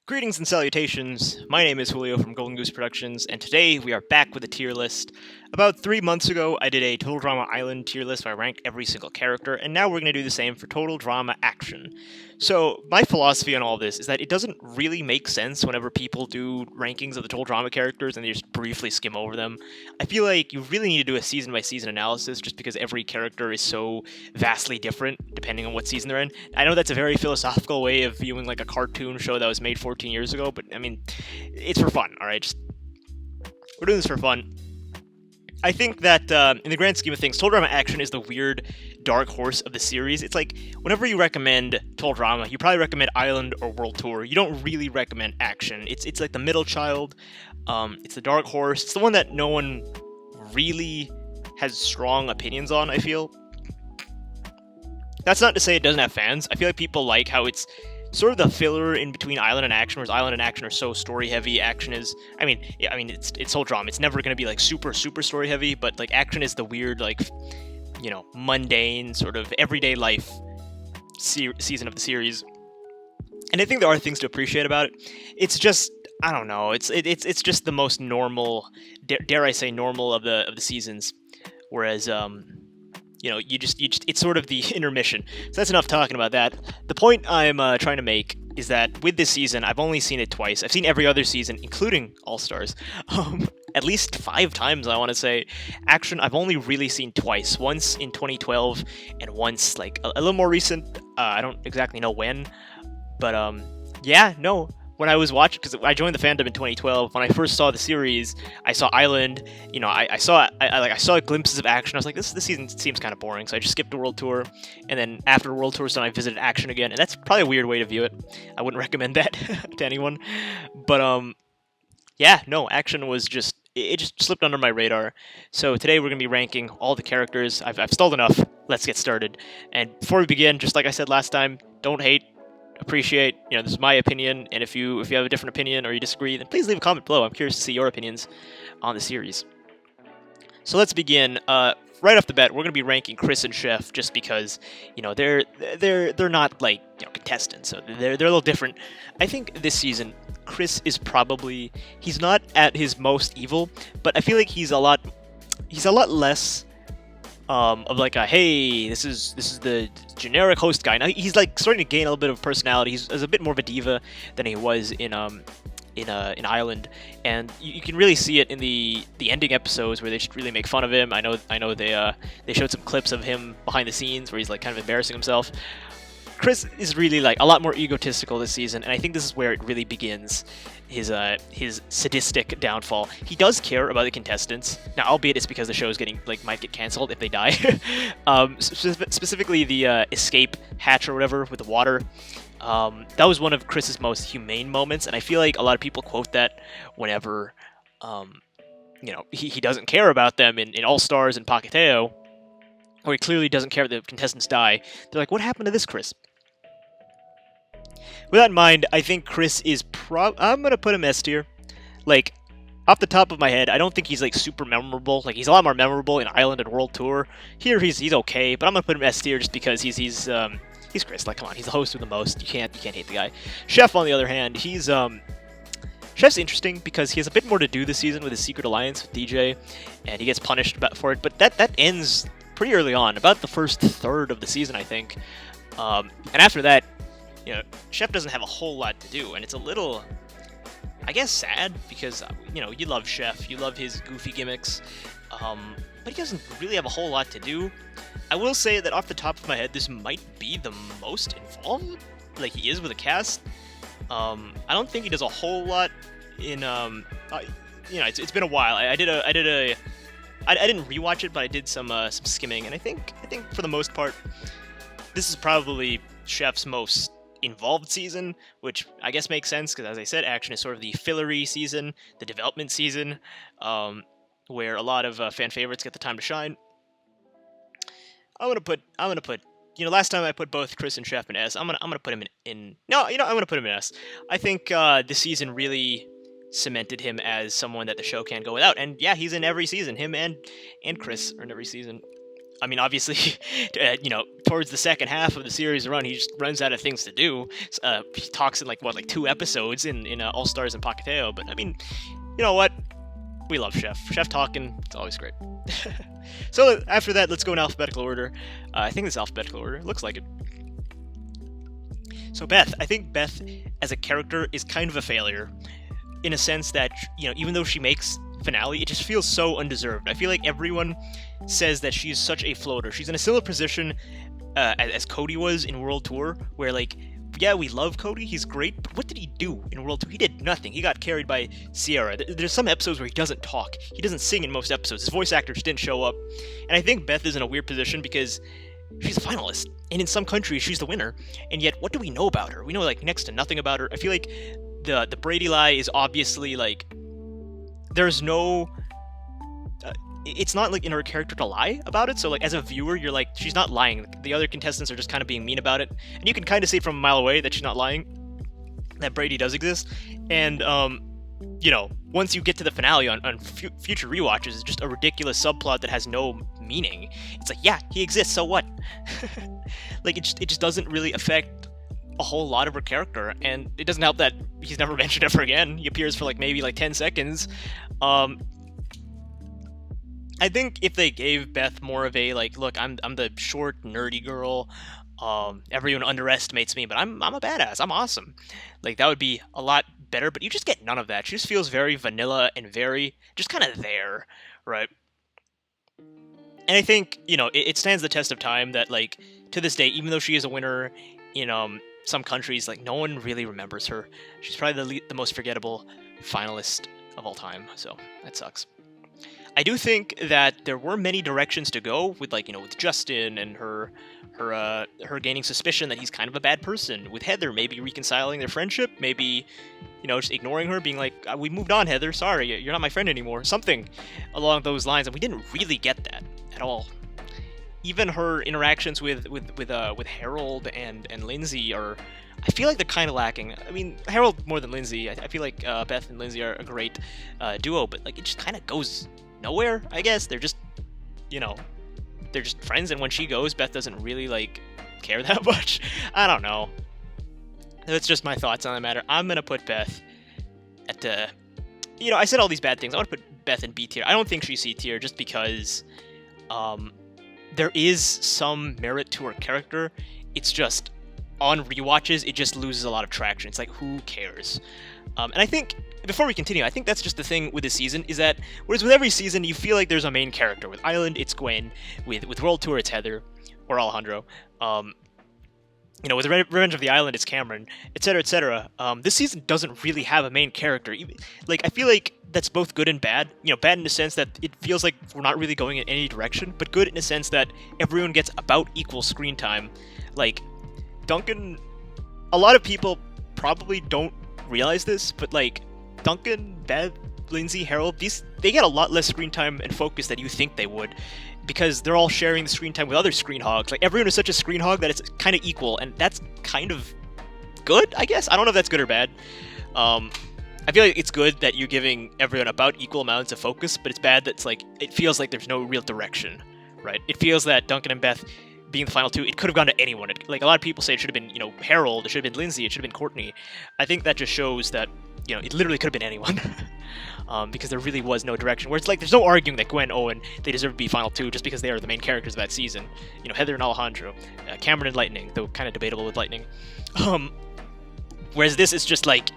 Greetings and salutations. My name is Julio from Golden Goose Productions, and today we are back with a tier list. About 3 months ago, I did a Total Drama Island tier list where I ranked every single character, and now we're going to do the same for Total Drama Action. So, my philosophy on all this is that it doesn't really make sense whenever people do rankings of the Total Drama characters and they just briefly skim over them. I feel like you really need to do a season by season analysis just because every character is so vastly different depending on what season they're in. I know that's a very philosophical way of viewing like a cartoon show that was made 14 years ago, but I mean, it's for fun, alright? We're doing this for fun. I think that in the grand scheme of things, Total Drama Action is the weird dark horse of the series. It's like, whenever you recommend Total Drama, you probably recommend Island or World Tour. You don't really recommend Action. It's like the middle child. It's the dark horse. It's the one that no one really has strong opinions on, I feel. That's not to say it doesn't have fans. I feel like people like how it's sort of the filler in between Island and Action, whereas Island and Action are so story heavy. Action is, it's Total Drama. It's never going to be like super story heavy, but like Action is the weird, like, mundane sort of everyday life season of the series. And I think there are things to appreciate about it. It's just, I don't know. It's just the most normal, dare I say, normal of the seasons. Whereas it's sort of the intermission. So that's enough talking about that. The point I'm trying to make is that with this season, I've only seen it twice. I've seen every other season, including All-Stars, at least 5 times, I want to say. Action, I've only really seen twice. Once in 2012, and once, like, a little more recent. I don't exactly know when. But, when I was watching, because I joined the fandom in 2012, when I first saw the series, I saw Island, I saw glimpses of Action. I was like, this season seems kind of boring, so I just skipped the World Tour, and then after the World Tour's done, I visited Action again, and that's probably a weird way to view it. I wouldn't recommend that to anyone, but, Action was just, it just slipped under my radar. So today we're going to be ranking all the characters. I've stalled enough. Let's get started. And before we begin, just like I said last time, don't hate. Appreciate, this is my opinion, and if you have a different opinion or you disagree, then please leave a comment below. I'm curious to see your opinions on the series. So let's begin. Right off the bat, we're going to be ranking Chris and Chef just because, they're not like contestants, so they're a little different. I think this season Chris is probably, he's not at his most evil, but I feel like he's a lot less of like a, hey, this is the generic host guy. Now he's like starting to gain a little bit of personality. He's a bit more of a diva than he was in Island, and you can really see it in the ending episodes where they just really make fun of him. I know they showed some clips of him behind the scenes where he's like kind of embarrassing himself. Chris is really like a lot more egotistical this season, and I think this is where it really begins his sadistic downfall. He does care about the contestants now, albeit it's because the show is might get canceled if they die. Specifically the escape hatch or whatever with the water. That was one of Chris's most humane moments, and I feel like a lot of people quote that whenever he doesn't care about them in All Stars and Paketeo, or he clearly doesn't care that the contestants die. They're like, what happened to this Chris? With that in mind, I think Chris is I'm going to put him S tier. Like, off the top of my head, I don't think he's like super memorable. Like, he's a lot more memorable in Island and World Tour. Here, he's okay, but I'm going to put him S tier just because he's Chris. Like, come on, he's the host with the most. You can't hate the guy. Chef, on the other hand, Chef's interesting because he has a bit more to do this season with his secret alliance with DJ, and he gets punished for it, but that ends pretty early on, about the first third of the season, I think. And after that, Chef doesn't have a whole lot to do, and it's a little, I guess, sad because, you love Chef, you love his goofy gimmicks, but he doesn't really have a whole lot to do. I will say that off the top of my head, this might be the most involved, like, he is with a cast. I don't think he does a whole lot in, it's been a while. I didn't rewatch it, but I did some skimming, and I think for the most part, this is probably Chef's most involved season, which I guess makes sense because, as I said, Action is sort of the fillery season, the development season, where a lot of fan favorites get the time to shine. I'm gonna put. Last time I put both Chris and Chef in S. I'm gonna put him in. No, I'm gonna put him in S. I think this season really cemented him as someone that the show can't go without. And yeah, he's in every season. Him and Chris are in every season. I mean, obviously, towards the second half of the series run, he just runs out of things to do. He talks in like 2 episodes in All Stars and Pacateo. But I mean, you know what? We love Chef. Chef talking, it's always great. So after that, let's go in alphabetical order. I think it's alphabetical order. Looks like it. So Beth, I think Beth as a character is kind of a failure, in a sense that, even though she makes finale, it just feels so undeserved. I feel like everyone says that she's such a floater. She's in a similar position as Cody was in World Tour, where like, yeah, we love Cody, he's great, but what did he do in World Tour? He did nothing. He got carried by Sierra. There's some episodes where he doesn't talk. He doesn't sing in most episodes. His voice actors didn't show up. And I think Beth is in a weird position because she's a finalist, and in some countries she's the winner, and yet what do we know about her? We know like next to nothing about her. I feel like the Brady lie is obviously like, there's no it's not like in her character to lie about it, so like as a viewer you're like, she's not lying. The other contestants are just kind of being mean about it, and you can kind of see from a mile away that she's not lying, that Brady does exist. And once you get to the finale on future rewatches, it's just a ridiculous subplot that has no meaning. It's like, yeah, he exists, so what? Like it just doesn't really affect a whole lot of her character, and it doesn't help that he's never mentioned ever again. He appears for like maybe like 10 seconds. I think if they gave Beth more of a like, look, I'm the short nerdy girl, everyone underestimates me, but I'm a badass, I'm awesome, like that would be a lot better. But you just get none of that. She just feels very vanilla and very just kind of there, right? And I think it stands the test of time that like to this day, even though she is a winner in some countries, like no one really remembers her. She's probably the most forgettable finalist of all time, so that sucks. I do think that there were many directions to go with, like, with Justin and her gaining suspicion that he's kind of a bad person. With Heather, maybe reconciling their friendship, maybe, just ignoring her, being like, we moved on, Heather, sorry, you're not my friend anymore. Something along those lines, and we didn't really get that at all. Even her interactions with Harold and Lindsay are, I feel like they're kind of lacking. I mean, Harold more than Lindsay. I feel like Beth and Lindsay are a great duo, but like it just kind of goes nowhere, I guess. They're just, they're just friends, and when she goes, Beth doesn't really, like, care that much. I don't know. That's just my thoughts on the matter. I'm gonna put Beth at the... I said all these bad things. I want to put Beth in B tier. I don't think she's C tier, just because there is some merit to her character. It's just, on rewatches, it just loses a lot of traction. It's like, who cares? And I think, before we continue, I think that's just the thing with this season, is that, whereas with every season, you feel like there's a main character. With Island, it's Gwen. With World Tour, it's Heather. Or Alejandro. With Revenge of the Island, it's Cameron, etc., etc. This season doesn't really have a main character. Like, I feel like that's both good and bad. Bad in the sense that it feels like we're not really going in any direction, but good in the sense that everyone gets about equal screen time. Like, Duncan, a lot of people probably don't realize this, but like Duncan, Beth, Lindsay, Harold, they get a lot less screen time and focus than you think they would, because they're all sharing the screen time with other screen hogs. Like, everyone is such a screen hog that it's kind of equal, and that's kind of good, I guess. I don't know if that's good or bad. I feel like it's good that you're giving everyone about equal amounts of focus, but it's bad that it's like, it feels like there's no real direction, right? It feels that Duncan and Beth being the final two, it could have gone to anyone. Like, a lot of people say it should have been, Harold, it should have been Lindsay, it should have been Courtney. I think that just shows that, it literally could have been anyone. Because there really was no direction. Where it's like, there's no arguing that Gwen, Owen, they deserve to be final two just because they are the main characters of that season. Heather and Alejandro, Cameron and Lightning, though kind of debatable with Lightning. Whereas this is just like,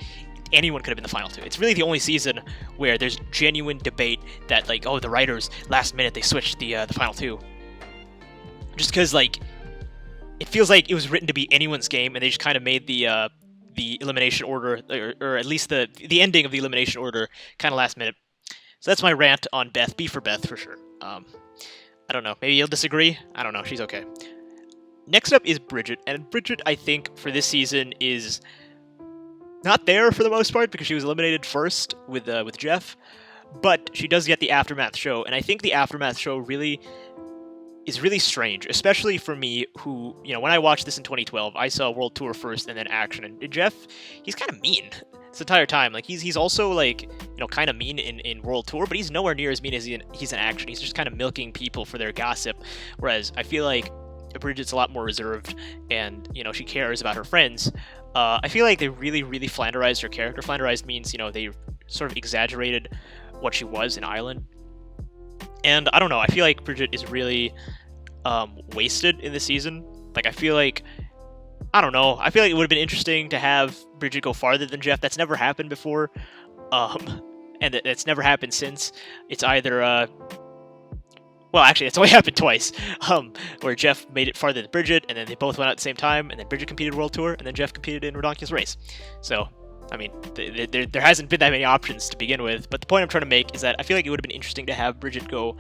anyone could have been the final two. It's really the only season where there's genuine debate that, like, oh, the writers, last minute, they switched the final two. Just because, like, it feels like it was written to be anyone's game, and they just kind of made the elimination order, or at least the ending of the elimination order, kind of last minute. So that's my rant on Beth. B for Beth, for sure. I don't know. Maybe you'll disagree? I don't know. She's okay. Next up is Bridget, and Bridget, I think, for this season is not there for the most part, because she was eliminated first with Jeff, but she does get the Aftermath show, and I think the Aftermath show is really strange, especially for me, who, when I watched this in 2012, I saw World Tour first and then Action, and Jeff, he's kind of mean this entire time. Like, he's also, like, kind of mean in World Tour, but he's nowhere near as mean as he's in action. He's just kind of milking people for their gossip, whereas I feel like Bridget's a lot more reserved, and she cares about her friends. I feel like they really, really flanderized her character. Flanderized means they sort of exaggerated what she was in Island, and I don't know. I feel like Bridget is really wasted in this season. Like I feel like it would have been interesting to have Bridget go farther than Jeff. That's never happened before, and it's never happened since. It's either well, actually, it's only happened twice, where Jeff made it farther than Bridget, and then they both went out at the same time, and then Bridget competed World Tour, and then Jeff competed in Redonkul's race. So, I mean, there hasn't been that many options to begin with, but the point I'm trying to make is that I feel like it would have been interesting to have Bridget go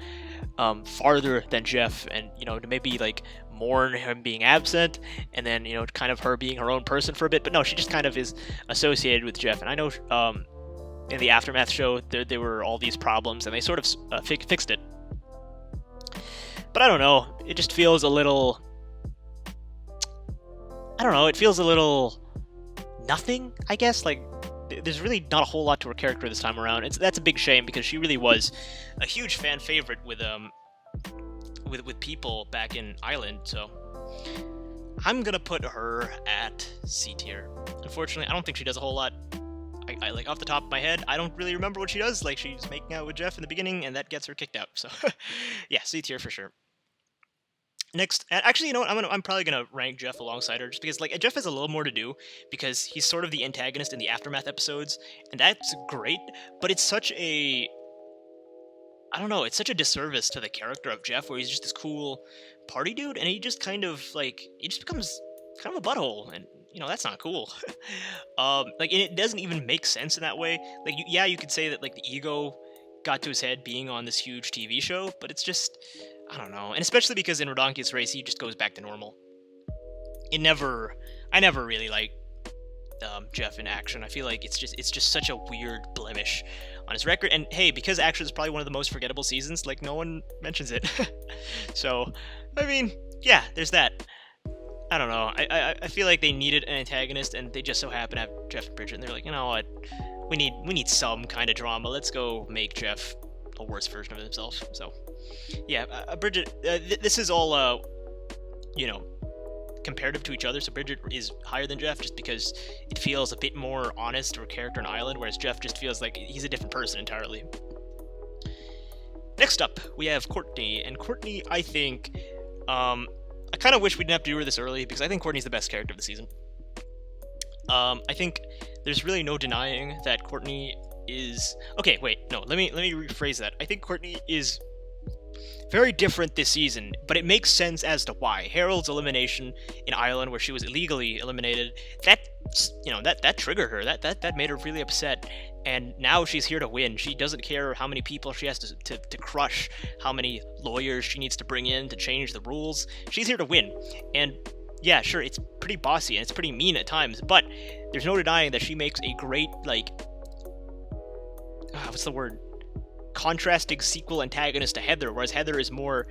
farther than Jeff, and, to maybe, like, mourn him being absent, and then, kind of her being her own person for a bit, but no, she just kind of is associated with Jeff, and I know, in the Aftermath show, there were all these problems, and they sort of fixed it. But I don't know, it just feels a little... it feels a little... nothing, I guess? Like, there's really not a whole lot to her character this time around. That's a big shame, because she really was a huge fan favorite with people back in Island, so... I'm gonna put her at C tier. Unfortunately, I don't think she does a whole lot. I like, off the top of my head, I don't really remember what she does. Like, she's making out with Jeff in the beginning, and that gets her kicked out. So, yeah, C tier for sure. Next, and actually, you know what? I'm probably gonna rank Jeff alongside her, just because, like, Jeff has a little more to do, because he's sort of the antagonist in the Aftermath episodes, and that's great, but it's such a... it's such a disservice to the character of Jeff, where he's just this cool party dude, and he just kind of, like, he just becomes kind of a butthole, and that's not cool. Like, and it doesn't even make sense in that way. Like, you could say that, like, the ego got to his head being on this huge TV show, but it's just, I don't know. And especially because in Redonkul's race, he just goes back to normal. I never really liked Jeff in action. I feel like it's just such a weird blemish on his record. And hey, because action is probably one of the most forgettable seasons, like, no one mentions it. So, I mean, yeah, there's that. I don't know. I feel like they needed an antagonist, and they just so happen to have Jeff and Bridget, and they're like, you know what? We need some kind of drama. Let's go make Jeff a worse version of himself. So, yeah, Bridget. This is all comparative to each other. So Bridget is higher than Jeff just because it feels a bit more honest to her character in Island, whereas Jeff just feels like he's a different person entirely. Next up, we have Courtney, and Courtney, I think. I kind of wish we didn't have to do her this early, because I think Courtney's the best character of the season. I think there's really no denying that Courtney is... Okay, wait, no, let me rephrase that. I think Courtney is very different this season, but it makes sense as to why. Harold's elimination in Island, where she was illegally eliminated, that triggered her. That made her really upset. And now she's here to win. She doesn't care how many people she has to crush, how many lawyers she needs to bring in to change the rules. She's here to win. And yeah, sure, it's pretty bossy and it's pretty mean at times, but there's no denying that she makes a great, like, what's the word? Contrasting sequel antagonist to Heather, whereas Heather is more,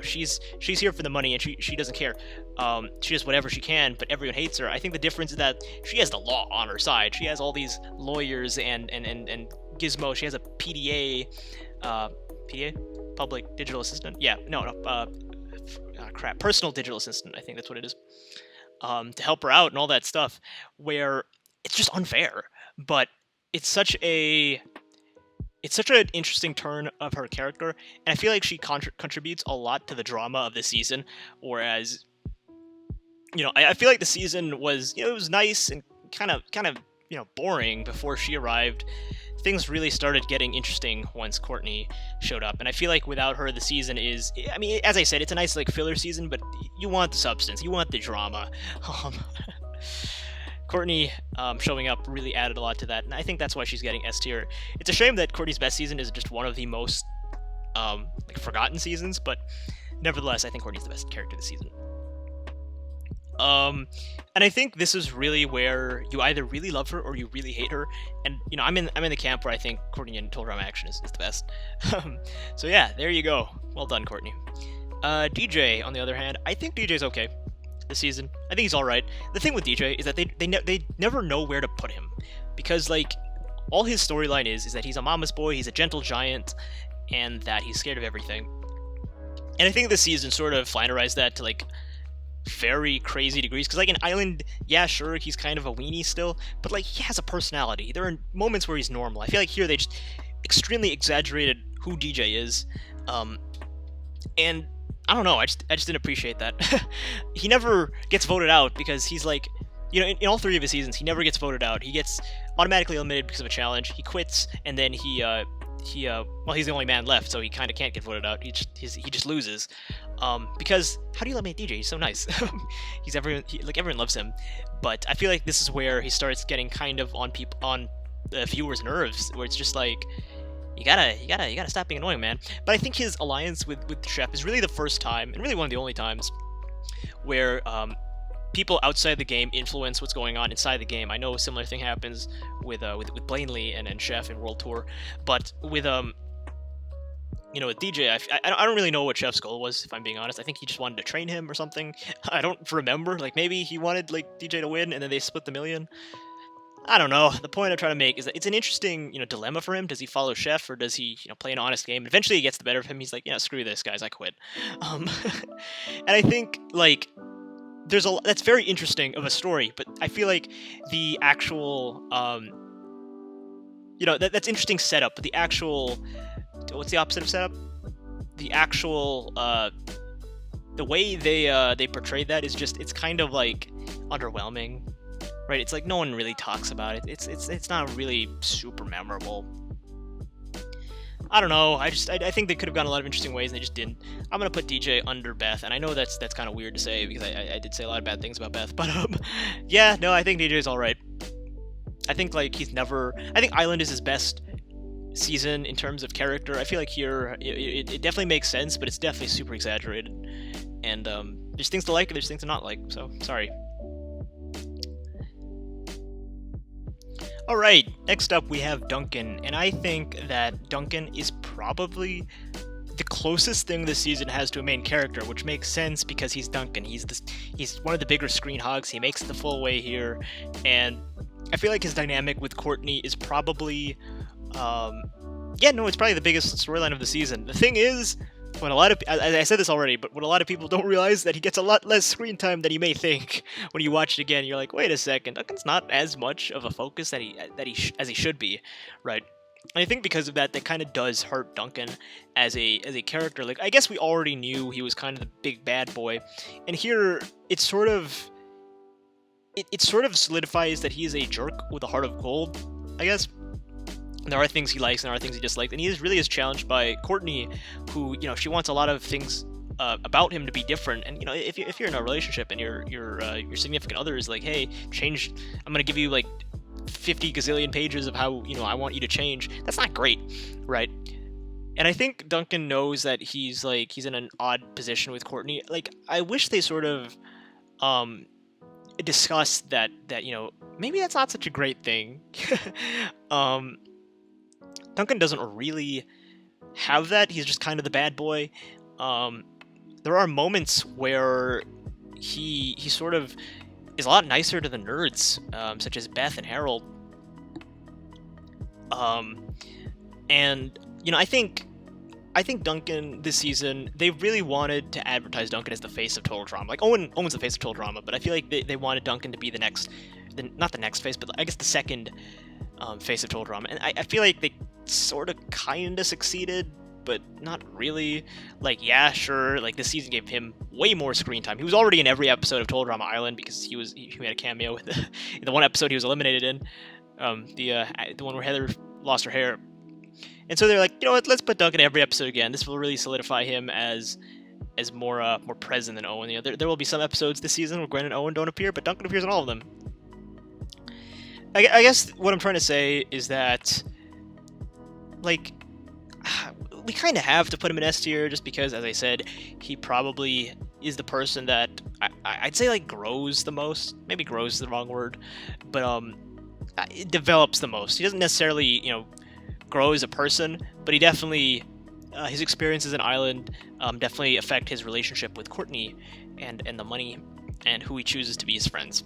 she's here for the money and she doesn't care. She does whatever she can, but everyone hates her. I think the difference is that she has the law on her side. She has all these lawyers and Gizmo. She has a PDA, public digital assistant. Yeah, personal digital assistant. I think that's what it is. To help her out and all that stuff. Where it's just unfair, but it's such an interesting turn of her character, and I feel like she contributes a lot to the drama of the season, whereas, I feel like the season was, it was nice and kind of, boring before she arrived. Things really started getting interesting once Courtney showed up, and I feel like without her, the season is, I mean, as I said, it's a nice, like, filler season, but you want the substance, you want the drama. Courtney showing up really added a lot to that, and I think that's why she's getting S tier. It's a shame that Courtney's best season is just one of the most forgotten seasons, but nevertheless, I think Courtney's the best character this season. And I think this is really where you either really love her or you really hate her, and I'm in the camp where I think Courtney in Total Drama Action is the best. So yeah, there you go. Well done, Courtney. DJ, on the other hand, I think DJ's okay this season. I think he's alright. The thing with DJ is that they never know where to put him, because, like, all his storyline is that he's a mama's boy, he's a gentle giant, and that he's scared of everything. And I think this season sort of flannerized that to like very crazy degrees, because like in Island, yeah, sure, he's kind of a weenie still, but like he has a personality. There are moments where he's normal. I feel like here they just extremely exaggerated who DJ is, and I don't know, I just didn't appreciate that. He never gets voted out because he's like, you know, in all 3 of his seasons, he never gets voted out. He gets automatically eliminated because of a challenge. He quits, and then well, he's the only man left, so he kind of can't get voted out. He just loses, because how do you eliminate DJ? He's so nice. Everyone loves him, but I feel like this is where he starts getting kind of on the viewers' nerves, where it's just like, you gotta stop being annoying, man. But I think his alliance with Chef is really the first time, and really one of the only times, where people outside the game influence what's going on inside the game. I know a similar thing happens with Blaney and Chef in World Tour, but with with DJ, I don't really know what Chef's goal was, if I'm being honest. I think he just wanted to train him or something. I don't remember. Like maybe he wanted like DJ to win, and then they split the million. I don't know. The point I'm trying to make is that it's an interesting, dilemma for him. Does he follow Chef, or does he, play an honest game? Eventually, he gets the better of him. He's like, screw this, guys, I quit. And I think like that's very interesting of a story, but I feel like the actual, that's interesting setup, but the actual, what's the opposite of setup? The actual, the way they portrayed that is just, it's kind of like underwhelming. Right, it's like no one really talks about it. It's not really super memorable. I don't know. I think they could have gone a lot of interesting ways, and they just didn't. I'm gonna put DJ under Beth, and I know that's kind of weird to say because I did say a lot of bad things about Beth, but yeah, no, I think DJ's all right. I think like I think Island is his best season in terms of character. I feel like here it definitely makes sense, but it's definitely super exaggerated, and there's things to like and there's things to not like. So sorry. Alright, next up we have Duncan, and I think that Duncan is probably the closest thing this season has to a main character, which makes sense because he's Duncan. He's one of the bigger screen hogs, he makes it the full way here, and I feel like his dynamic with Courtney is probably, it's probably the biggest storyline of the season. The thing is, I said this already, but what a lot of people don't realize that he gets a lot less screen time than you may think. When you watch it again, you're like, wait a second, Duncan's not as much of a focus as he should be, right? And I think because of that kind of does hurt Duncan as a character. Like, I guess we already knew he was kind of the big bad boy, and here it sort of solidifies that he is a jerk with a heart of gold, I guess. There are things he likes and there are things he dislikes, and he really is challenged by Courtney, who, she wants a lot of things about him to be different. And if you're in a relationship and your significant other is like, hey, change, I'm gonna give you like 50 gazillion pages of how I want you to change. That's not great, right? And I think Duncan knows that he's in an odd position with Courtney. Like, I wish they sort of discussed that maybe that's not such a great thing. Duncan doesn't really have that. He's just kind of the bad boy. There are moments where he sort of is a lot nicer to the nerds, such as Beth and Harold. And I think Duncan this season, they really wanted to advertise Duncan as the face of Total Drama. Like Owen's the face of Total Drama, but I feel like they wanted Duncan to be not the next face, but I guess the second face of Total Drama. And I feel like they sort of kind of succeeded, but not really. Like, yeah, sure, like this season gave him way more screen time. He was already in every episode of Total Drama Island because he made a cameo with the one episode he was eliminated in, the one where Heather lost her hair. And so they're like, let's put Duncan in every episode again. This will really solidify him as more present than Owen. There will be some episodes this season where Gwen and Owen don't appear, but Duncan appears in all of them. I guess what I'm trying to say is that, like, we kind of have to put him in S tier just because, as I said, he probably is the person that I'd say like grows the most. Maybe grows is the wrong word, but it develops the most. He doesn't necessarily grow as a person, but he definitely his experiences in Island definitely affect his relationship with Courtney and the money and who he chooses to be his friends.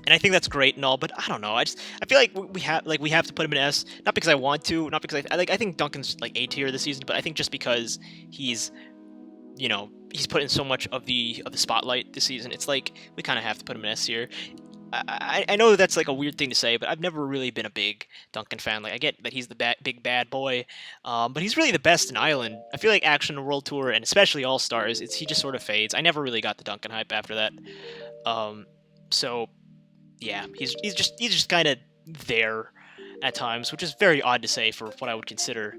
And I think that's great and all, but I don't know. I feel like we have to put him in S, not because I want to, not because I think Duncan's like A tier this season, but I think just because he's he's put in so much of the spotlight this season. It's like we kind of have to put him in S tier. I know that's like a weird thing to say, but I've never really been a big Duncan fan. Like I get that he's the big bad boy, but he's really the best in Island. I feel like Action and World Tour and especially All Stars, he just sort of fades. I never really got the Duncan hype after that. So yeah, he's just kind of there at times, which is very odd to say for what I would consider,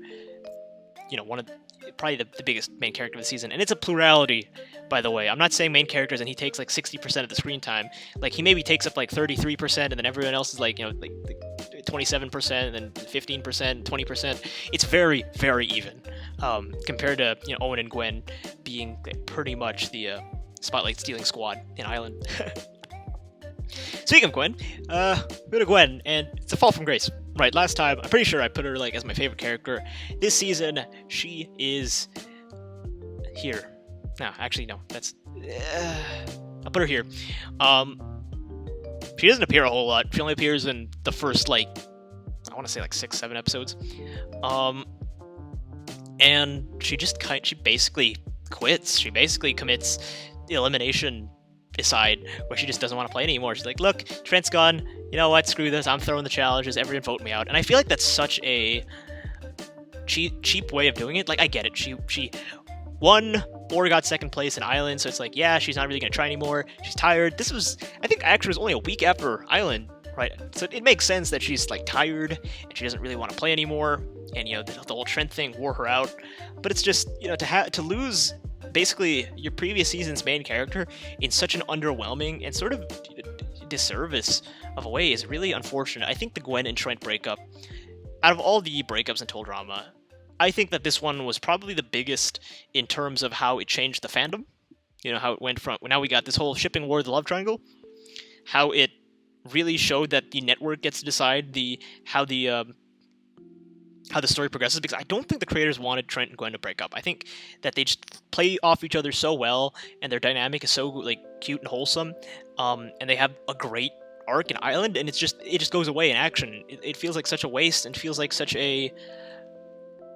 one of probably the biggest main character of the season. And it's a plurality, by the way. I'm not saying main characters and he takes like 60% of the screen time. Like he maybe takes up like 33% and then everyone else is like, like 27% and then 15%, 20%. It's very, very even compared to, Owen and Gwen being pretty much the spotlight stealing squad in Island. Speaking of Gwen, go to Gwen, and it's a fall from grace. Right, last time, I'm pretty sure I put her like as my favorite character. This season, she is here. No, actually, no. That's I'll put her here. She doesn't appear a whole lot. She only appears in the first I want to say 6-7 episodes. And she basically quits. She basically commits the elimination decide where she just doesn't want to play anymore. She's like, look, Trent's gone, you know what, screw this, I'm throwing the challenges, everyone vote me out. And I feel like that's such a cheap way of doing it. Like, I get it, she won or got second place in Island, so it's like, yeah, she's not really gonna try anymore, she's tired. I think actually was only a week after Island, right? So it makes sense that she's like tired and she doesn't really want to play anymore, and the whole Trent thing wore her out. But it's just, to lose basically your previous season's main character in such an underwhelming and sort of disservice of a way is really unfortunate. I think the Gwen and Trent breakup, out of all the breakups in Total Drama, I think that this one was probably the biggest in terms of how it changed the fandom. How it went from, now we got this whole shipping war, the love triangle, how it really showed that the network gets to decide how the story progresses, because I don't think the creators wanted Trent and Gwen to break up. I think that they just play off each other so well, and their dynamic is so cute and wholesome, and they have a great arc in Island, and it just goes away in Action. It feels like such a waste, and feels like such a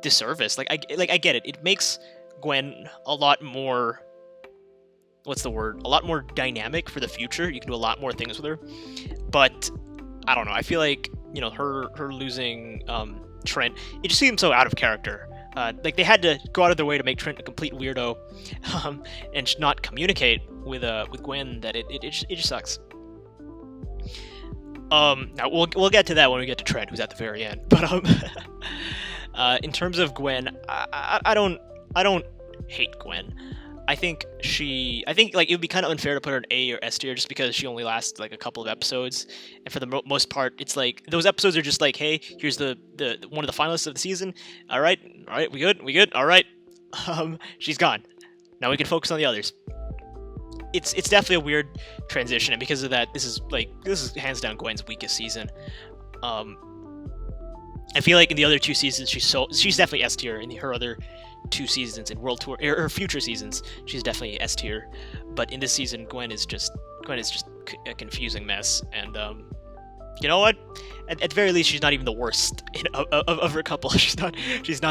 disservice. I get it. It makes Gwen a lot more, a lot more dynamic for the future. You can do a lot more things with her, but I don't know. I feel like her losing Trent, it just seems so out of character. They had to go out of their way to make Trent a complete weirdo, and not communicate with Gwen that it just sucks. Now we'll get to that when we get to Trent, who's at the very end. But in terms of Gwen, I don't hate Gwen. I think it would be kind of unfair to put her in A or S tier just because she only lasts a couple of episodes, and for the most part, it's like those episodes are just like, hey, here's the one of the finalists of the season. All right, we good. All right, she's gone. Now we can focus on the others. It's definitely a weird transition, and because of that, this is hands down Gwen's weakest season. I feel like in the other two seasons, she's definitely S tier. In her other 2 seasons in World Tour, her future seasons, she's definitely S tier. But in this season, Gwen is just a confusing mess. And you know what? At the very least, she's not even the worst of her couple. She's not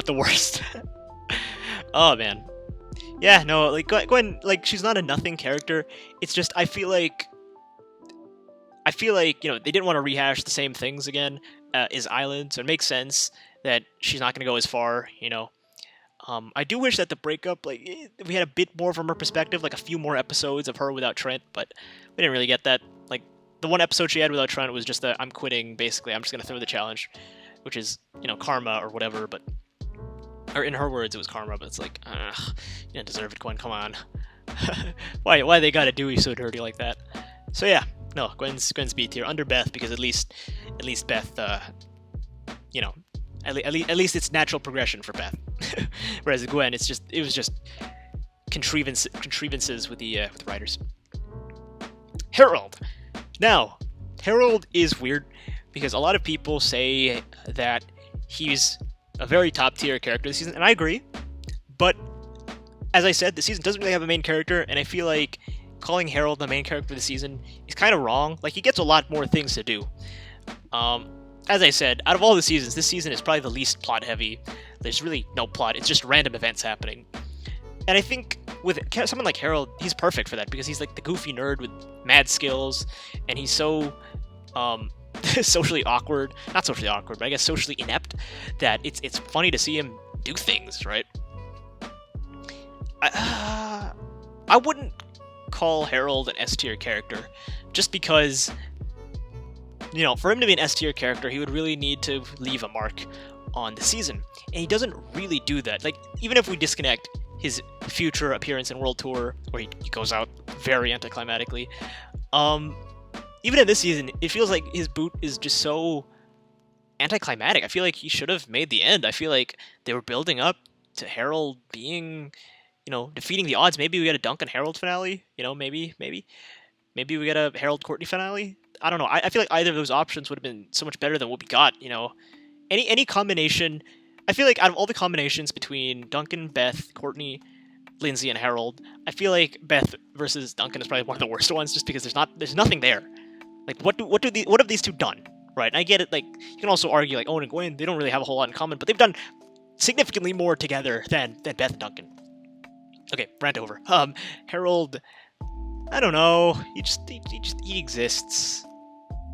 the worst. Oh man, yeah, no, Gwen, she's not a nothing character. It's just I feel like they didn't want to rehash the same things again as Island, so it makes sense that she's not going to go as far. I do wish that the breakup, we had a bit more from her perspective, a few more episodes of her without Trent, but we didn't really get that. The one episode she had without Trent was just I'm quitting, basically, I'm just going to throw the challenge, which is, karma or whatever, or in her words, it was karma, but it's you didn't deserve it, Gwen, come on. Why they gotta do you so dirty like that? So yeah, no, Gwen's B tier, under Beth, because at least Beth, at least it's natural progression for Beth. Whereas Gwen, it was just contrivances with the writers. Harold. Now, Harold is weird because a lot of people say that he's a very top tier character this season, and I agree. But as I said, the season doesn't really have a main character, and I feel like calling Harold the main character of the season is kind of wrong. Like, he gets a lot more things to do. As I said, out of all the seasons, this season is probably the least plot-heavy. There's really no plot. It's just random events happening. And I think with someone like Harold, he's perfect for that because he's like the goofy nerd with mad skills, and he's so socially awkward. Not socially awkward, but I guess socially inept, that it's funny to see him do things, right? I wouldn't call Harold an S-tier character just because, you know, for him to be an S-tier character, he would really need to leave a mark on the season. And he doesn't really do that. Like, even if we disconnect his future appearance in World Tour, where he goes out very anticlimactically, even in this season, it feels like his boot is just so anticlimactic. I feel like he should have made the end. I feel like they were building up to Harold being, you know, defeating the odds. Maybe we get a Duncan Harold finale. You know, maybe we get a Harold Courtney finale. I don't know. I feel like either of those options would have been so much better than what we got. You know, any combination. I feel like out of all the combinations between Duncan, Beth, Courtney, Lindsay, and Harold, I feel like Beth versus Duncan is probably one of the worst ones, just because there's nothing there. Like, what have these two done? Right? And I get it. Like, you can also argue like Owen and Gwen, they don't really have a whole lot in common, but they've done significantly more together than Beth and Duncan. Okay, rant over. Harold, I don't know. He exists.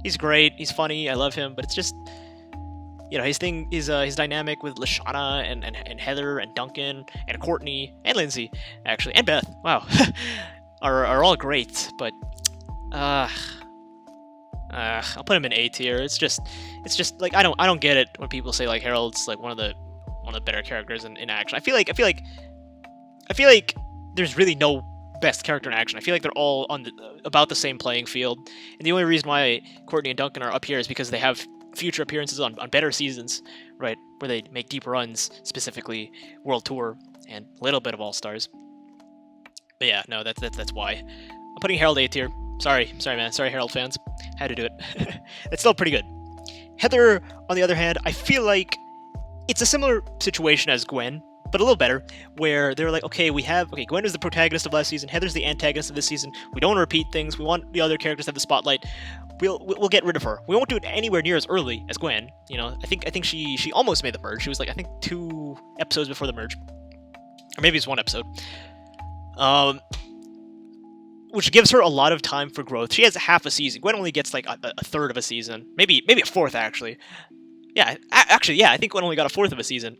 He's great. He's funny. I love him, but it's just, you know, his thing is his dynamic with Leshawna and Heather and Duncan and Courtney and Lindsay, actually, and Beth. Wow, are all great, but I'll put him in A tier. It's just like I don't get it when people say like Harold's like one of the better characters in action. I feel like there's really no best character in action. I feel like they're all on about the same playing field, and the only reason why Courtney and Duncan are up here is because they have future appearances on better seasons, right, where they make deep runs, specifically World Tour and a little bit of All Stars. But yeah, no, that's why I'm putting Harold A tier. Sorry, man. Sorry, Harold fans. Had to do it. It's still pretty good. Heather, on the other hand, I feel like it's a similar situation as Gwen, but a little better, where they're like, okay, Gwen is the protagonist of last season, Heather's the antagonist of this season, we don't want to repeat things, we want the other characters to have the spotlight, we'll get rid of her. We won't do it anywhere near as early as Gwen, you know. I think she almost made the merge. She was like, I think 2 episodes before the merge. Or maybe it's 1 episode. Which gives her a lot of time for growth. She has half a season. Gwen only gets like a third of a season. Maybe a fourth, actually. Yeah, I think Gwen only got a fourth of a season.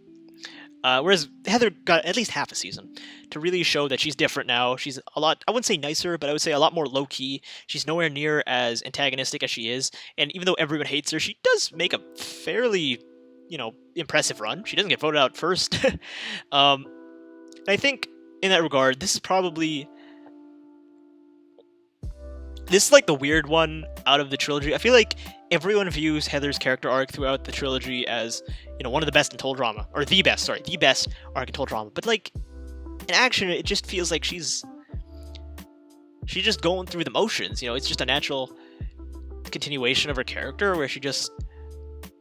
Whereas Heather got at least half a season to really show that she's different now. She's a lot, I wouldn't say nicer, but I would say a lot more low-key. She's nowhere near as antagonistic as she is. And even though everyone hates her, she does make a fairly, you know, impressive run. She doesn't get voted out first. I think in that regard, this is like the weird one out of the trilogy. I feel like everyone views Heather's character arc throughout the trilogy as, you know, one of the best in total drama, or the best arc in total drama. But like in action, it just feels like she's just going through the motions. You know, it's just a natural continuation of her character where she just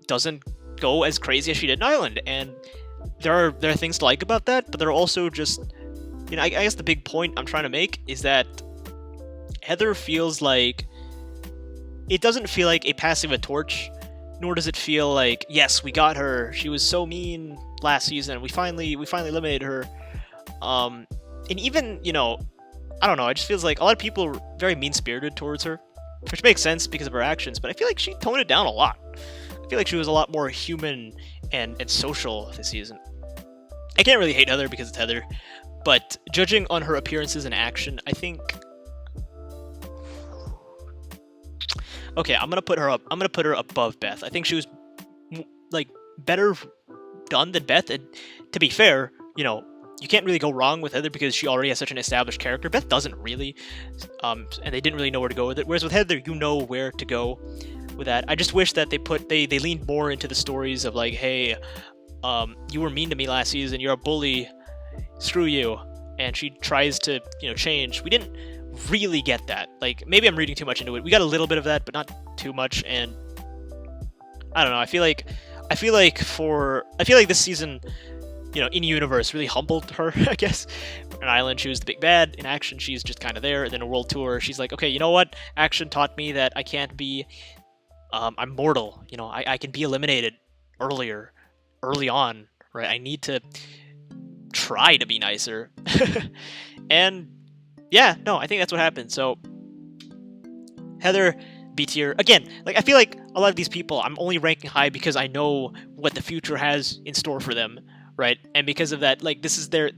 doesn't go as crazy as she did in Island. And there are things to like about that, but there are also just, you know, I guess the big point I'm trying to make is that Heather feels like, it doesn't feel like a passing of a torch, nor does it feel like, yes, we got her, she was so mean last season, we finally eliminated her. And even, you know, I don't know, it just feels like a lot of people are very mean-spirited towards her, which makes sense because of her actions, but I feel like she toned it down a lot. I feel like she was a lot more human and social this season. I can't really hate Heather because it's Heather, but judging on her appearances and action, I think, okay, I'm gonna put her above Beth. I think she was like better done than Beth. And to be fair, you know, you can't really go wrong with Heather because she already has such an established character. Beth doesn't really, and they didn't really know where to go with it. Whereas with Heather, you know where to go with that. I just wish that they leaned more into the stories of like, hey, you were mean to me last season. You're a bully. Screw you. And she tries to, you know, change. We didn't really get that. Like, maybe I'm reading too much into it. We got a little bit of that, but not too much. And I don't know. I feel like this season in universe really humbled her, I guess. In Island, she was the big bad. In Action, she's just kind of there. And then a World Tour, she's like, okay, you know what? Action taught me that I can't be, I'm mortal. I can be eliminated early on, right? I need to try to be nicer. And yeah, no, I think that's what happened. So Heather, B tier. Again, like I feel like a lot of these people I'm only ranking high because I know what the future has in store for them, right? And because of that, like this is their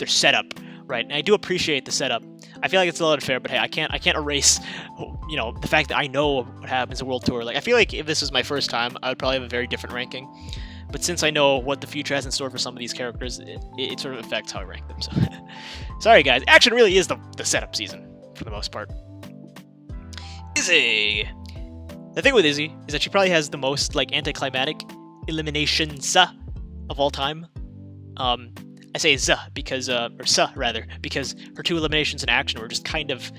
setup, right? And I do appreciate the setup. I feel like it's a little unfair, but hey, I can't erase, the fact that I know what happens in World Tour. Like I feel like if this was my first time, I would probably have a very different ranking. But since I know what the future has in store for some of these characters, it sort of affects how I rank them. So, sorry guys, Action really is the setup season for the most part. Izzy. The thing with Izzy is that she probably has the most like anticlimactic eliminations of all time. I say because because her 2 eliminations in Action were just kind of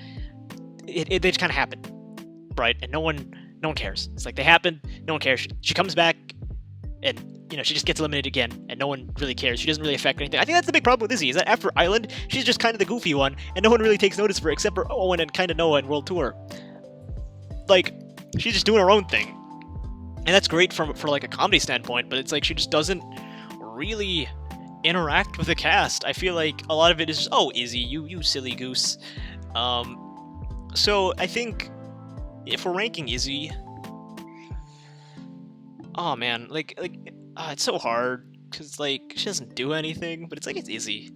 they just kind of happened, right? And no one cares. It's like they happen, no one cares. She comes back, and she just gets eliminated again, and no one really cares. She doesn't really affect anything. I think that's the big problem with Izzy, is that after Island, she's just kind of the goofy one, and no one really takes notice of her except for Owen and kind of Noah in World Tour. Like, she's just doing her own thing. And that's great for like a comedy standpoint, but it's like she just doesn't really interact with the cast. I feel like a lot of it is just, oh, Izzy, you silly goose. So I think if we're ranking Izzy, oh man, it's so hard because like she doesn't do anything, but it's like it's Izzy.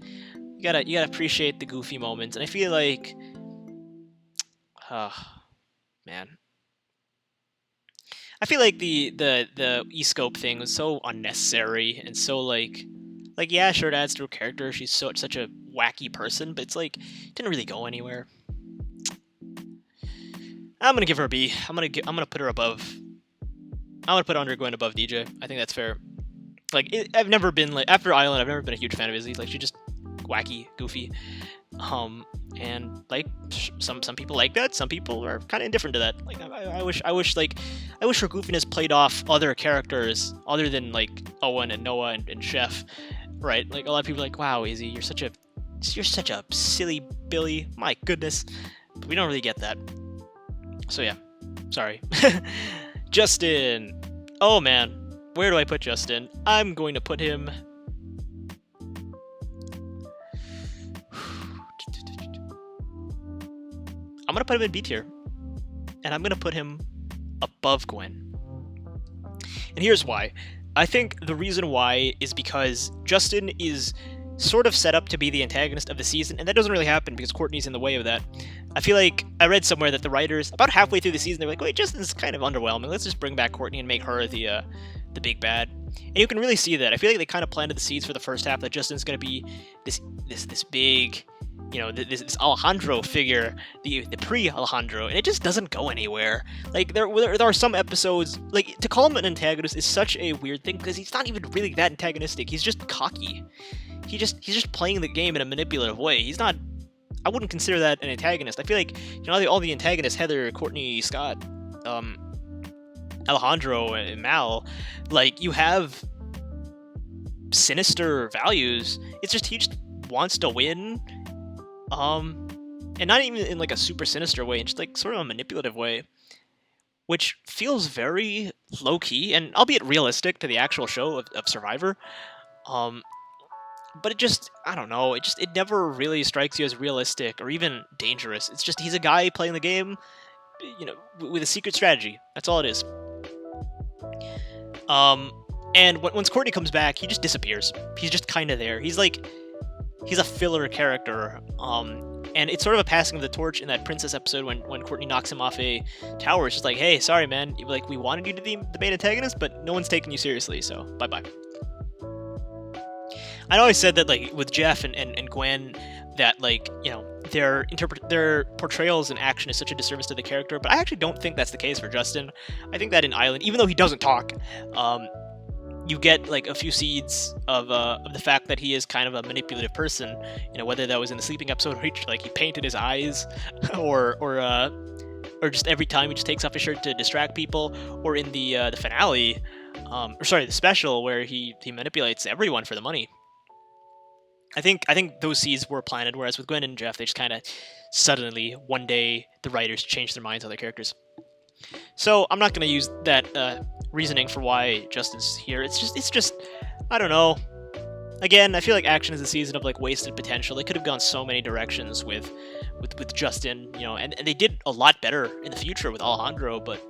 You gotta appreciate the goofy moments, and I feel like, man, I feel like the E-scope thing was so unnecessary and so like yeah, sure, it adds to her character. She's such a wacky person, but it's like it didn't really go anywhere. I'm gonna give her a B. I'm gonna put her above. I'm gonna put under Gwen above DJ. I think that's fair. Like I've never been like after Island. I've never been a huge fan of Izzy. Like she's just wacky, goofy, and like some people like that. Some people are kind of indifferent to that. Like I wish her goofiness played off other characters other than like Owen and Noah and Chef, right? Like a lot of people are like, wow, Izzy, you're such a silly Billy. My goodness, but we don't really get that. So yeah, sorry. Justin. Oh man, where do I put Justin? I'm going to put him. I'm going to put him in B tier. And I'm going to put him above Gwen. And here's why. I think the reason why is because Justin is sort of set up to be the antagonist of the season, and that doesn't really happen because Courtney's in the way of that. I feel like I read somewhere that the writers, about halfway through the season, they were like, wait, Justin's kind of underwhelming. Let's just bring back Courtney and make her the big bad. And you can really see that. I feel like they kind of planted the seeds for the first half that Justin's going to be this big, this Alejandro figure, the pre-Alejandro, and it just doesn't go anywhere. Like there are some episodes, like to call him an antagonist is such a weird thing because he's not even really that antagonistic. He's just cocky. He's just playing the game in a manipulative way. He's not. I wouldn't consider that an antagonist. I feel like all the antagonists, Heather, Courtney, Scott, Alejandro, and Mal, like you have sinister values. It's just he just wants to win, and not even in like a super sinister way, just like sort of a manipulative way, which feels very low key and albeit realistic to the actual show of Survivor. But it just, I don't know, it never really strikes you as realistic or even dangerous. It's just, he's a guy playing the game, with a secret strategy. That's all it is. And once Courtney comes back, he just disappears. He's just kind of there. He's a filler character. And it's sort of a passing of the torch in that Princess episode when Courtney knocks him off a tower. It's just like, hey, sorry, man. Like, we wanted you to be the main antagonist, but no one's taking you seriously, so bye-bye. I always said that, like, with Jeff and Gwen, that, like, their portrayals in Action is such a disservice to the character, but I actually don't think that's the case for Justin. I think that in Island, even though he doesn't talk, you get, like, a few seeds of the fact that he is kind of a manipulative person, whether that was in the sleeping episode where he painted his eyes, or just every time he just takes off his shirt to distract people, or in the finale, or sorry, the special where he manipulates everyone for the money. I think those seeds were planted, whereas with Gwen and Jeff, they just kind of suddenly one day the writers changed their minds on their characters. So I'm not going to use that reasoning for why Justin's here. It's just I don't know. Again, I feel like Action is a season of like wasted potential. They could have gone so many directions with Justin, and they did a lot better in the future with Alejandro, but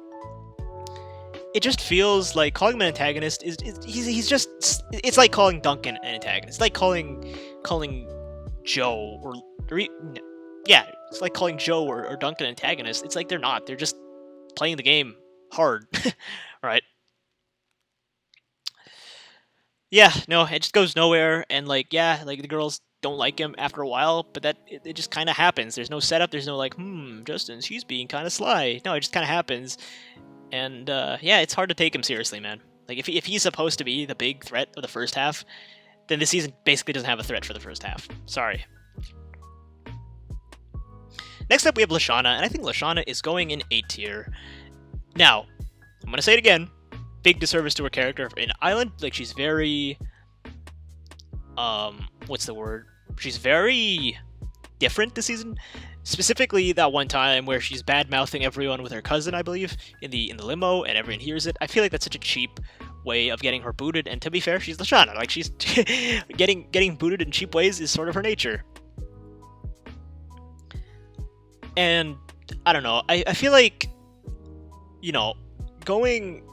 it just feels like calling him an antagonist he's just, it's like calling Duncan an antagonist. It's like calling Joe or yeah, it's like calling Joe or Duncan an antagonist. It's like they're not. They're just playing the game hard. Right? Yeah, no, it just goes nowhere, and like the girls don't like him after a while, but that it just kind of happens. There's no setup. There's no like, Justin, she's being kind of sly. No, it just kind of happens. And it's hard to take him seriously, man. Like if he's supposed to be the big threat of the first half, then this season basically doesn't have a threat for the first half. Sorry. Next up, we have Leshawna, and I think Leshawna is going in A tier. Now, I'm gonna say it again. Big disservice to her character in Island. Like she's very, what's the word? She's very different this season. Specifically, that one time where she's bad-mouthing everyone with her cousin, I believe, in the limo, and everyone hears it. I feel like that's such a cheap way of getting her booted. And to be fair, she's Leshawna. Like she's getting booted in cheap ways is sort of her nature. And I don't know. I feel like, going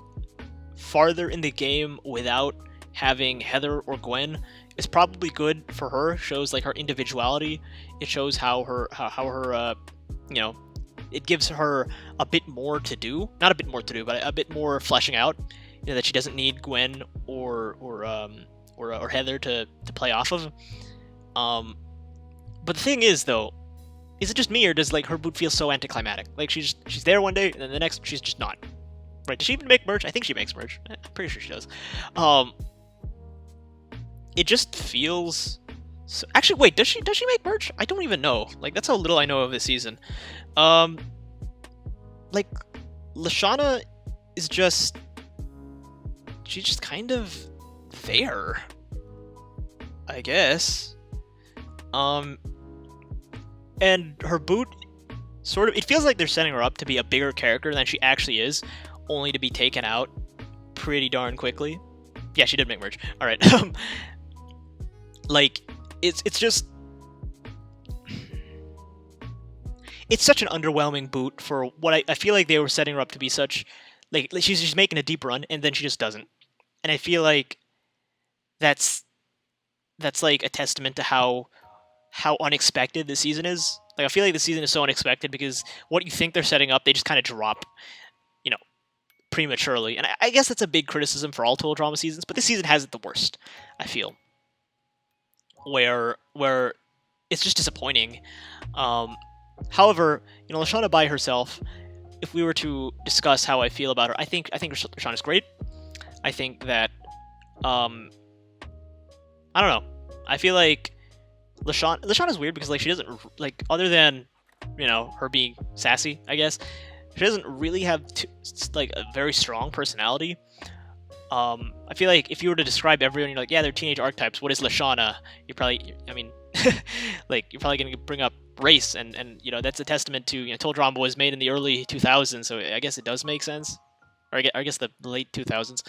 farther in the game without having Heather or Gwen is probably good for her. Shows like her individuality. It shows how her it gives her a bit more to do. Not a bit more to do, but a bit more fleshing out. That she doesn't need Gwen or Heather to play off of. But the thing is, though, is it just me, or does like her boot feel so anticlimactic? Like she's there one day, and then the next she's just not. Right? Does she even make merch? I think she makes merch. I'm pretty sure she does. It just feels. So, actually, wait. Does she make merch? I don't even know. Like that's how little I know of this season. Like Leshawna is just. She's just kind of there. I guess. And her boot, sort of, it feels like they're setting her up to be a bigger character than she actually is, only to be taken out pretty darn quickly. Yeah, she did make merch. All right. Like, it's just, it's such an underwhelming boot for what I feel like they were setting her up to be such, like she's making a deep run and then she just doesn't. And I feel like that's like a testament to how unexpected this season is. Like I feel like the season is so unexpected because what you think they're setting up, they just kind of drop, prematurely. And I guess that's a big criticism for all total drama seasons, but this season has it the worst, I feel. Where it's just disappointing. However, Leshawna by herself, if we were to discuss how I feel about her, I think Leshawna's great. I think that I don't know. I feel like Leshawna's weird because like she doesn't like, other than her being sassy, I guess she doesn't really have like a very strong personality. I feel like if you were to describe everyone, you're like, yeah, they're teenage archetypes. What is Leshawna? You're probably, like you're probably gonna bring up race, and that's a testament to total drama was made in the early 2000s, so I guess it does make sense, or I guess the late 2000s.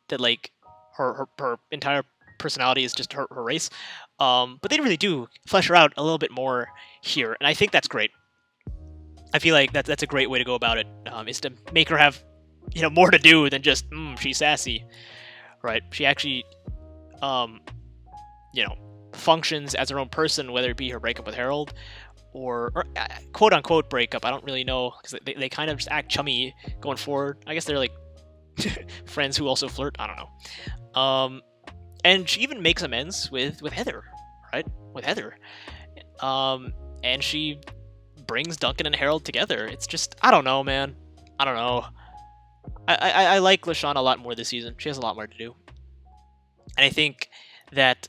That like her entire personality is just her race. But they really do flesh her out a little bit more here, and I think that's great. I feel like that's a great way to go about it, is to make her have, more to do than just, she's sassy, right? She actually, functions as her own person, whether it be her breakup with Harold or quote-unquote breakup. I don't really know, because they kind of just act chummy going forward. I guess they're like friends who also flirt. I don't know. And she even makes amends with Heather, right? With Heather. And she brings Duncan and Harold together. It's just, I don't know, man. I don't know. I like Leshawna a lot more this season. She has a lot more to do. And I think that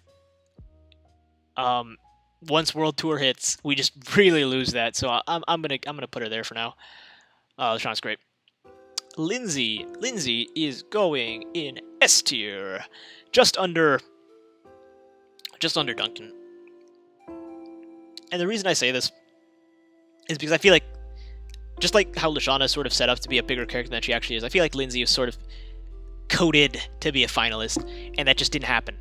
once World Tour hits, we just really lose that. So I'm gonna put her there for now. Leshawna's great. Lindsay. Lindsay is going in S tier, just under Duncan. And the reason I say this is because I feel like, just like how Leshawna is sort of set up to be a bigger character than she actually is, I feel like Lindsay is sort of coded to be a finalist, and that just didn't happen,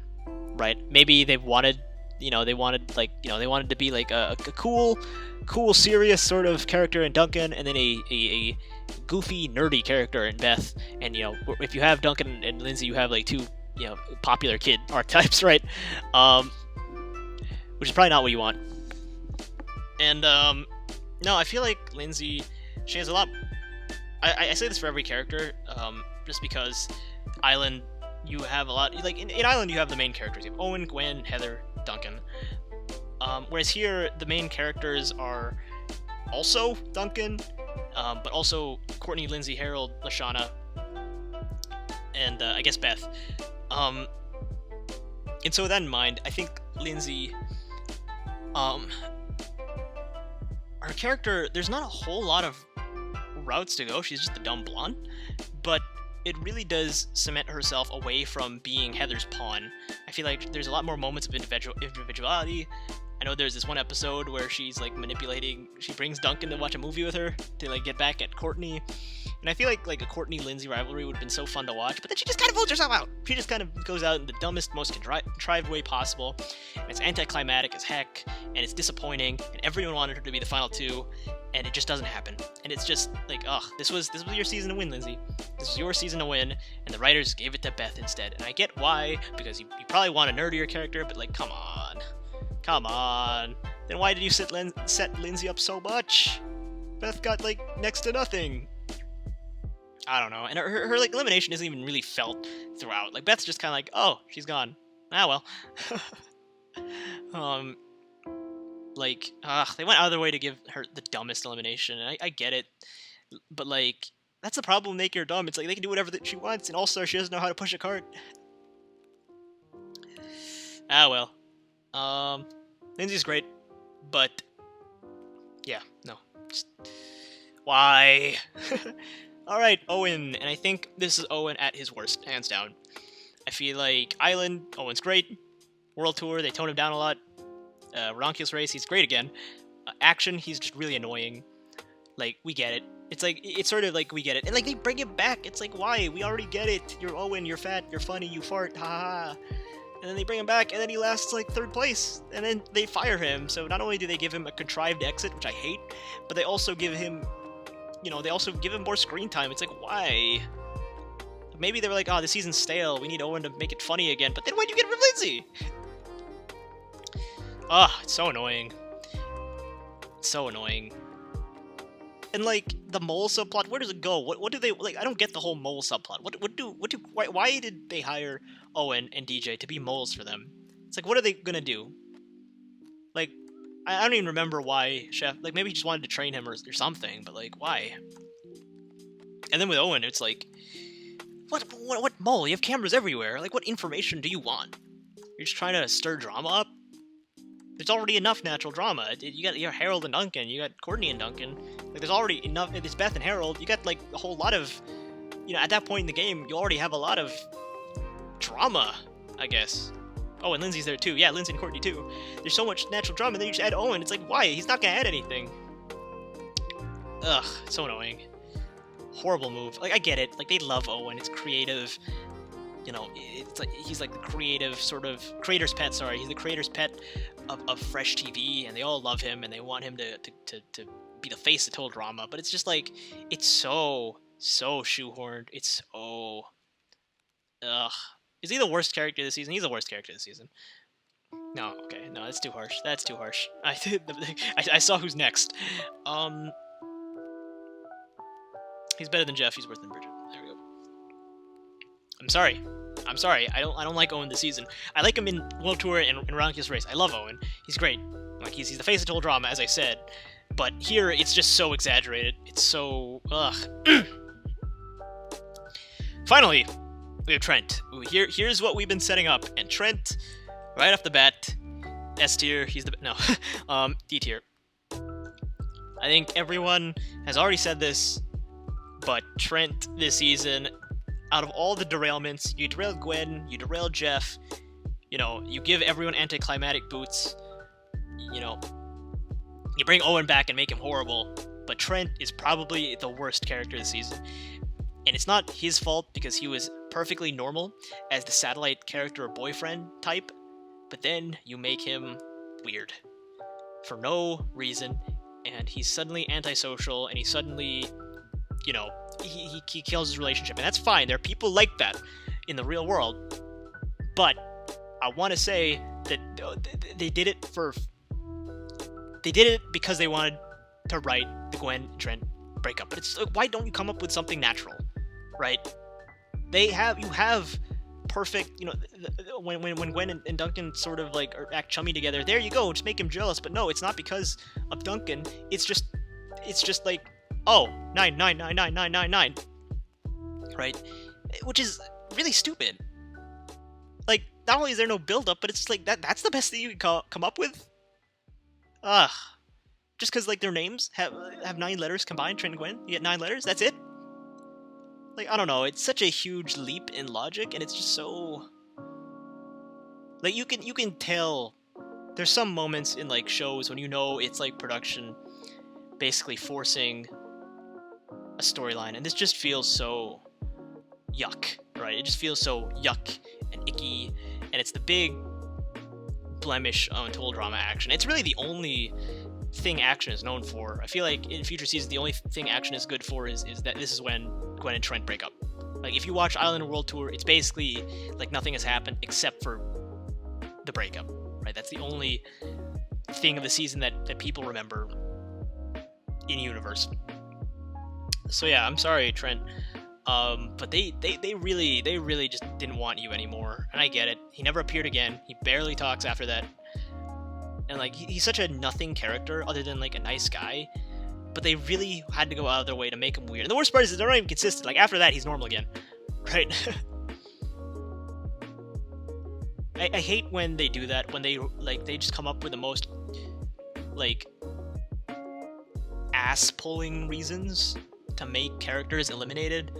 right? Maybe they wanted to be like a cool, serious sort of character in Duncan, and then a goofy, nerdy character in Beth. And if you have Duncan and Lindsay, you have like two popular kid archetypes, right? Which is probably not what you want. And no, I feel like Lindsay, she has a lot. I say this for every character, just because Island, you have a lot. Like in Island, you have the main characters. You have Owen, Gwen, Heather, Duncan. Whereas here, the main characters are also Duncan, but also Courtney, Lindsay, Harold, Leshawna, and I guess Beth. And so with that in mind, I think Lindsay, her character, there's not a whole lot of routes to go. She's just a dumb blonde, but it really does cement herself away from being Heather's pawn. I feel like there's a lot more moments of individuality. I know there's this one episode where she's like manipulating. She brings Duncan to watch a movie with her to like get back at Courtney, and I feel like a Courtney-Lindsay rivalry would have been so fun to watch. But then she just kind of votes herself out. She just kind of goes out in the dumbest, most contrived way possible. And it's anticlimactic as heck, and it's disappointing. And everyone wanted her to be the final two, and it just doesn't happen. And it's just like, ugh, this was your season to win, Lindsay. This was your season to win, and the writers gave it to Beth instead. And I get why, because you probably want a nerdier character, but like, come on. Come on. Then why did you set Lindsay up so much? Beth got like next to nothing. I don't know. And her like elimination isn't even really felt throughout. Like Beth's just kind of like, oh, she's gone. Ah well. They went out of their way to give her the dumbest elimination. And I get it, but like that's the problem. Make her dumb. It's like they can do whatever that she wants, and also she doesn't know how to push a cart. Ah well. Lindsay's great, but yeah, no. Just, why? Alright, Owen, and I think this is Owen at his worst, hands down. I feel like Island, Owen's great. World Tour, they toned him down a lot. Ranculous Race, he's great again. Action, he's just really annoying. Like, we get it. It's sort of like we get it. And like, they bring him back. It's like, why? We already get it. You're Owen, you're fat, you're funny, you fart, ha ha. And then they bring him back, and then he lasts like 3rd place. And then they fire him. So not only do they give him a contrived exit, which I hate, but they also give him, more screen time. It's like, why? Maybe they were like, oh, the season's stale. We need Owen to make it funny again. But then why'd you get rid of Lindsay? Ah, it's so annoying. So annoying. And like the mole subplot, where does it go? What do they like? I don't get the whole mole subplot. Why did they hire Owen and DJ to be moles for them? It's like, what are they gonna do? Like, I don't even remember why Chef. Like, maybe he just wanted to train him or something. But like, why? And then with Owen, it's like, what mole? You have cameras everywhere. Like, what information do you want? You're just trying to stir drama up. There's already enough natural drama. You got Harold and Duncan. You got Courtney and Duncan. Like, there's already enough. There's Beth and Harold. You got like a whole lot of, at that point in the game, you already have a lot of drama, I guess. Oh, and Lindsay's there too. Yeah, Lindsay and Courtney too. There's so much natural drama. And then you just add Owen. It's like, why? He's not gonna add anything. Ugh, so annoying. Horrible move. Like, I get it. Like, they love Owen. It's creative. It's like he's like the creative sort of creator's pet. Sorry, he's the creator's pet of Fresh TV, and they all love him, and they want him to be the face of total drama. But it's just like, it's so shoehorned. It's so ugh. Is he the worst character this season? He's the worst character this season. No, okay, no, that's too harsh. That's too harsh. I saw who's next. He's better than Jeff. He's worse than Bridget. There we go. I'm sorry. I don't like Owen this season. I like him in World Tour and Ranculous Race. I love Owen. He's great. Like, he's the face of total drama, as I said. But here, it's just so exaggerated. It's so ugh. Finally, we have Trent. Ooh, here's what we've been setting up. And Trent, right off the bat, S tier. He's the D tier. I think everyone has already said this, But Trent this season, out of all the derailments, you derailed Gwen, you derailed Jeff, you give everyone anticlimactic boots, you bring Owen back and make him horrible, but Trent is probably the worst character this season. And it's not his fault because he was perfectly normal as the satellite character or boyfriend type, but then you make him weird for no reason, and he's suddenly antisocial, and he suddenly, he kills his relationship, and that's fine. There are people like that in the real world, but I want to say that they did it because they wanted to write the Gwen and Trent breakup. But it's like, why don't you come up with something natural, right? You have perfect, when Gwen and Duncan sort of like act chummy together, there you go, just make him jealous. But no, it's not because of Duncan. It's just like, oh, 9, right? Which is really stupid. Like, not only is there no build-up, but it's like that's the best thing you can come up with. Just because like their names have 9 letters combined, Trent and Gwen, you get 9 letters. That's it. Like, I don't know. It's such a huge leap in logic, and it's just so like you can tell. There's some moments in like shows when it's like production basically forcing a storyline, and this just feels so yuck, right? It just feels so yuck and icky, and it's the big blemish on total drama action. It's really the only thing action is known for. I feel like in future seasons, the only thing action is good for is that this is when Gwen and Trent break up. Like, if you watch Island and World Tour, it's basically like nothing has happened except for the breakup, right? That's the only thing of the season that people remember in universe. So yeah, I'm sorry, Trent. But they really just didn't want you anymore, and I get it. He never appeared again. He barely talks after that, and like he's such a nothing character other than like a nice guy. But they really had to go out of their way to make him weird. And the worst part is they're not even consistent. Like, after that, he's normal again, right? I hate when they do that. When they just come up with the most like ass-pulling reasons to make characters eliminated.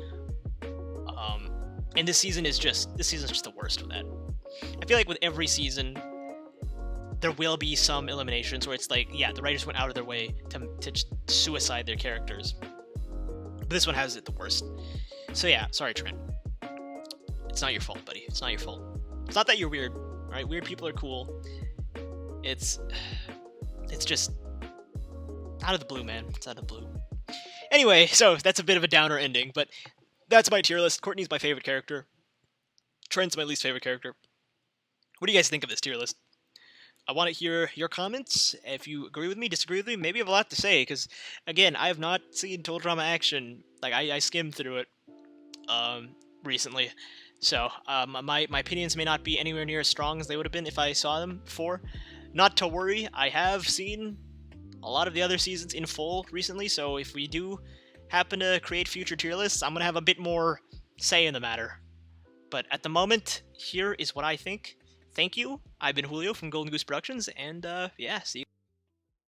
And this season is just the worst with that. I feel like with every season, there will be some eliminations where it's like, yeah, the writers went out of their way to suicide their characters. But this one has it the worst. So yeah, sorry, Trent. It's not your fault, buddy. It's not your fault. It's not that you're weird, right? Weird people are cool. It's just out of the blue, man. It's out of the blue. Anyway, so that's a bit of a downer ending, but that's my tier list. Courtney's my favorite character. Trent's my least favorite character. What do you guys think of this tier list? I want to hear your comments. If you agree with me, disagree with me, maybe you have a lot to say, because, again, I have not seen Total Drama Action. Like, I skimmed through it recently. So, my opinions may not be anywhere near as strong as they would have been if I saw them before. Not to worry, I have seen a lot of the other seasons in full recently, so if we do happen to create future tier lists, I'm going to have a bit more say in the matter. But at the moment, here is what I think. Thank you. I've been Julio from Golden Goose Productions, and yeah, see you.